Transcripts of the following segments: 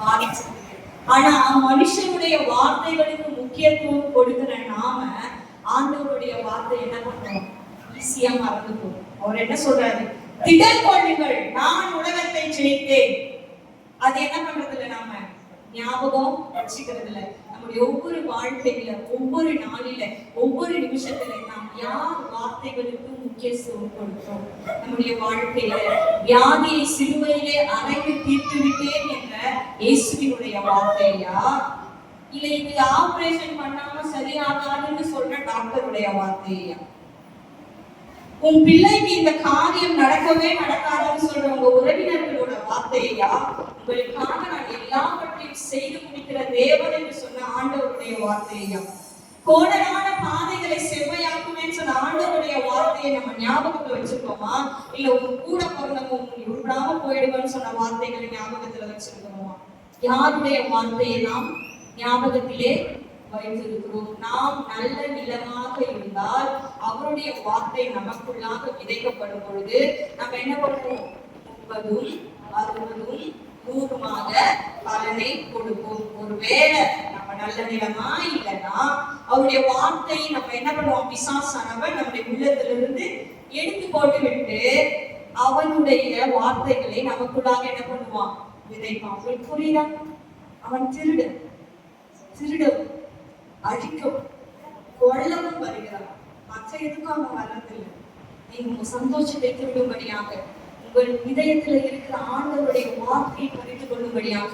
பாதிச்சிருக்கு. ஆனா மனுஷனுடைய வார்த்தைகளுக்கு முக்கியத்துவம் கொடுக்கிற நாம ஆண்டவருடைய வார்த்தை என்ன பண்றோம்? ஈஸியா மறந்து போகும். அவர் என்ன சொல்றாரு? திடன் கொள்ளுங்கள், நான் உலகத்தை ஜெயித்தேன். அது என்ன பண்றது இல்லை, நாம ஞாபகம் வச்சுக்கிறது இல்லை. நம்முடைய ஒவ்வொரு வாழ்க்கையில, ஒவ்வொரு நாளில, ஒவ்வொரு நிமிஷத்துல நாம் யார் வார்த்தைகளுக்கு முக்கியத்துவம் கொடுத்தோம்? நம்முடைய வாழ்க்கையில வியாதியை சிலுவையிலே அறைந்து தீர்த்து விட்டேன் என்ற இயேசுவினுடைய வார்த்தையா, இல்ல இது ஆபரேஷன் பண்ணாம சரியாகாதுன்னு சொல்ற டாக்டருடைய வார்த்தையா? உன் பிள்ளைக்கு இந்த காரியம் நடக்கவே நடக்காதுன்னு சொல்ற உங்க உறவினர்களோட வார்த்தையா? உங்களுக்காக நான் எல்லாவற்றையும் செய்து முடிக்கிற தேவன் என்று சொன்ன ஆண்டவருடைய வார்த்தையா? கோணலான பாதைகளை செவ்வையாக்குவேன்னு சொன்ன ஆண்டவருடைய வார்த்தையை நம்ம ஞாபகத்துல வச்சிருக்கோமா? இல்ல உங்க கூட பிறந்தவங்க உருப்படாம போயிடுவேன்னு சொன்ன வார்த்தைகளை ஞாபகத்துல வச்சிருக்கோமா? யாருடைய வார்த்தையை நாம் ஞாபகத்திலே வைத்திருக்கிறோம்? நாம் நல்ல நிலமாக இருந்தால் அவருடைய வார்த்தை நமக்குள்ளாக விதைக்கப்படும் பொழுது நம்ம என்ன பண்ணுவோம்? 30, 60, 100மாக பலனை கொடுப்போம். ஒருவேளை நம்ம நல்ல நிலமா இல்லைன்னா அவருடைய வார்த்தையை நம்ம என்ன பண்ணுவோம்? பிசாசானவன் நம்முடைய உள்ளத்திலிருந்து எடுத்து போட்டு விட்டு அவனுடைய வார்த்தைகளை நமக்குள்ளாக என்ன பண்ணுவான்? விதைப்பான். அவங்களுக்கு புரியுதா? அவன் திருடும், அழிக்கும், கொள்ளவும் வருகிறான். மற்ற எதுக்கும் அவன் வர்றதில்லை. நீங்க உங்க சந்தோஷத்தை திருடும்படியாக, உங்கள் இதயத்துல இருக்கிற ஆண்டவருடைய வார்த்தையை பறித்து கொள்ளும்படியாக,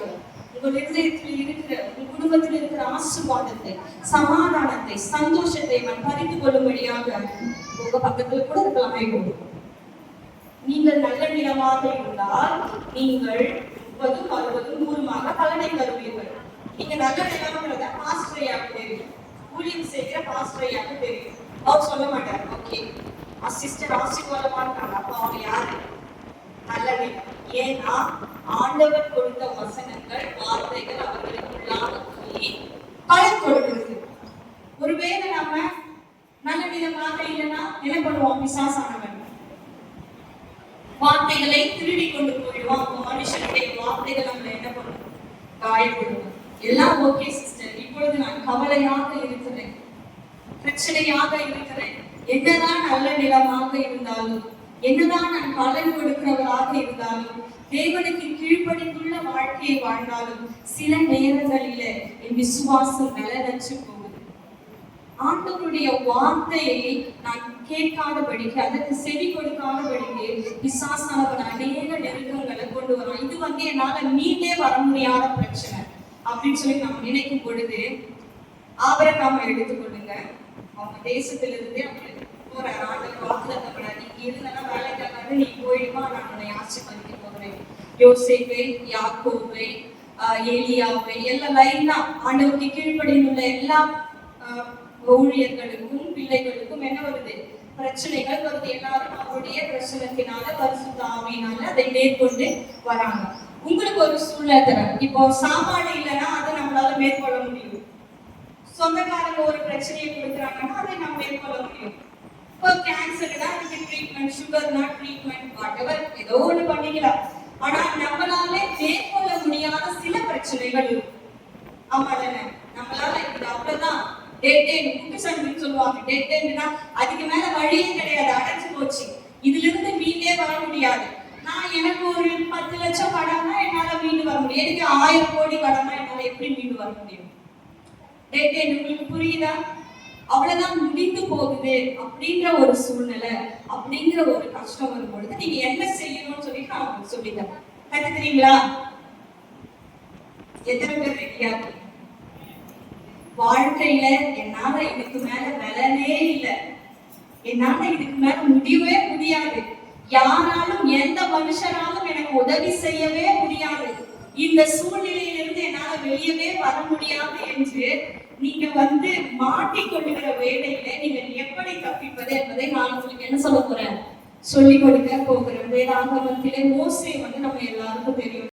உங்கள் இதயத்தில் இருக்கிற, உங்கள் குடும்பத்தில் இருக்கிற ஆசீர்வாதத்தை, சமாதானத்தை, சந்தோஷத்தை அவன் பறித்து கொள்ளும்படியாக உங்க பக்கத்துல கூட இருக்கலாமே போதும். நீங்கள் நல்ல நிலமாக இருந்தால் நீங்கள் 30, 60, 100மாக பலனை தருவீர்கள். நீங்க நல்ல நிலம்ன்றத பாஸ்டரையாக தெரியும், ஊழியம் செய்கிற பாஸ்டரையாக தெரியும். அவர் சொல்ல மாட்டார், ஓகே சிஸ்டர் ஆசீர்வாதமா இருக்காங்க, அப்ப அவங்க யாரு? நல்ல நிலம். ஏன்னா ஆண்டவர் கொடுத்த வசனங்கள், வார்த்தைகள் அவர்களுக்குள்ளாக சொல்லி பலன் கொடுக்கிறது. ஒருவேளை நம்ம நல்ல நிலமாக இல்லைன்னா என்ன பண்ணுவோம்? பிசாசானவன் வார்த்தைகளை திருடி கொண்டு போயிடுவான். மனுஷனுடைய வார்த்தைகள் நம்மளை என்ன பண்ணுவோம்? காயப்படுவோம். எல்லாம் ஓகே சிஸ்டர், இப்பொழுது நான் கவலையாக இருக்கிறேன், பிரச்சனையாக இருக்கிறேன். என்னதான் நல்ல நிலமாக இருந்தாலும், என்னதான் நான் பலன் கொடுக்கிறவராக இருந்தாலும், தேவனுக்கு கீழ்ப்படிந்துள்ள வாழ்க்கையை வாழ்ந்தாலும் சில நேரங்களில என் விசுவாசம் நலனற்று போகுது. ஆண்டவருடைய வார்த்தையை நான் கேட்காதபடிக்கு, அதற்கு செவி கொடுக்காதபடிக்கு பிசாசானவன் அநேக நெருக்கங்களை கொண்டு வரான். இது என்னால மீண்டே வர முடியாத பிரச்சனை அப்படின்னு சொல்லி நம்ம நினைக்கும் பொழுது ஆபிரகாமை எடுத்துக்கொள்ளுங்க. அவங்க தேசத்திலிருந்து போறாரு. ஆண்டவர் வாக்குத்தத்தம் பண்ணாரு, நீ இருந்தனா வேலைக்காக நீ போயிடுமா, நான் உன்னை ஆசீர்வதிக்க போகிறேன். யோசேப்பை, யாக்கோபை, ஏலியாவை எல்லாம் லைனா ஆண்டவருக்கு கீழ்ப்படியுள்ள எல்லா ஊழியர்களுக்கும் பிள்ளைகளுக்கும் என்ன வருது? பிரச்சனைகள் வருது. எல்லாரும் அவருடைய பிரச்சனத்தினால, பரிசுத்த ஆவியினால அதை மேற்கொண்டு வராங்க. உங்களுக்கு ஒரு சூழ்நிலை தரேன். இப்போ சாப்பாடு இல்லைன்னா அதை நம்மளால மேற்கொள்ள முடியும். சொந்தக்காரங்க ஒரு பிரச்சனையை கொடுக்குறாங்கன்னா அதை நம்ம மேற்கொள்ள முடியும். இப்போ கேன்சர்னா அதுக்கு ட்ரீட்மெண்ட், சுகர்னா ட்ரீட்மெண்ட், வாட்டெவர் ஏதோ ஒண்ணு பண்ணிக்கலாம். ஆனா நம்மளால மேற்கொள்ள முடியாத சில பிரச்சனைகள் இருக்கும். ஆமா தானே? நம்மளால இது அவ்வளவுதான், டெட் எண்ட், குக்கு சண்டின்னு சொல்லுவாங்க. டெட் எண்ட்னா அதுக்கு மேல வழியே கிடையாது, அடைச்சு போச்சு, இதுல இருந்து மீண்டே வர முடியாது. நான் எனக்கு ஒரு 10 லட்சம் கடனா என்னால மீண்டு வர முடியும். எனக்கு 1000 கோடி கடனா என்னால எப்படி மீண்டு வர முடியும்? டெட் எண்ட் உங்களுக்கு புரியுதா? அவ்வளவுதான், முடிந்து போகுது அப்படின்ற ஒரு சூழ்நிலை, அப்படிங்கிற ஒரு கஷ்டம் வரும் பொழுது நீங்க என்ன செய்யணும்னு சொல்லிட்டு நான் உங்களுக்கு சொல்லிட்டேன். கத்துக்கிறீங்களா? எத்தனை பேர் ரெடியா? வாழ்க்கையில என்னால இதுக்கு மேல பலனே இல்லை, என்னால இதுக்கு மேல முடியவே முடியாது, யாராலும் எந்த மனுஷராலும் எனக்கு உதவி செய்யவே முடியாது, இந்த சூழ்நிலையிலிருந்து என்னால வெளியவே வர முடியாது என்று நீங்க மாட்டிக்கொள்ளுகிற வேலையில நீங்கள் எப்படி தப்பிப்பது என்பதை நான் உங்களுக்கு என்ன சொல்ல போறேன்? சொல்லிக் கொடுக்க போகிறேன். வேதாகமத்திலே மோசே நம்ம எல்லாருக்கும் தெரியும்.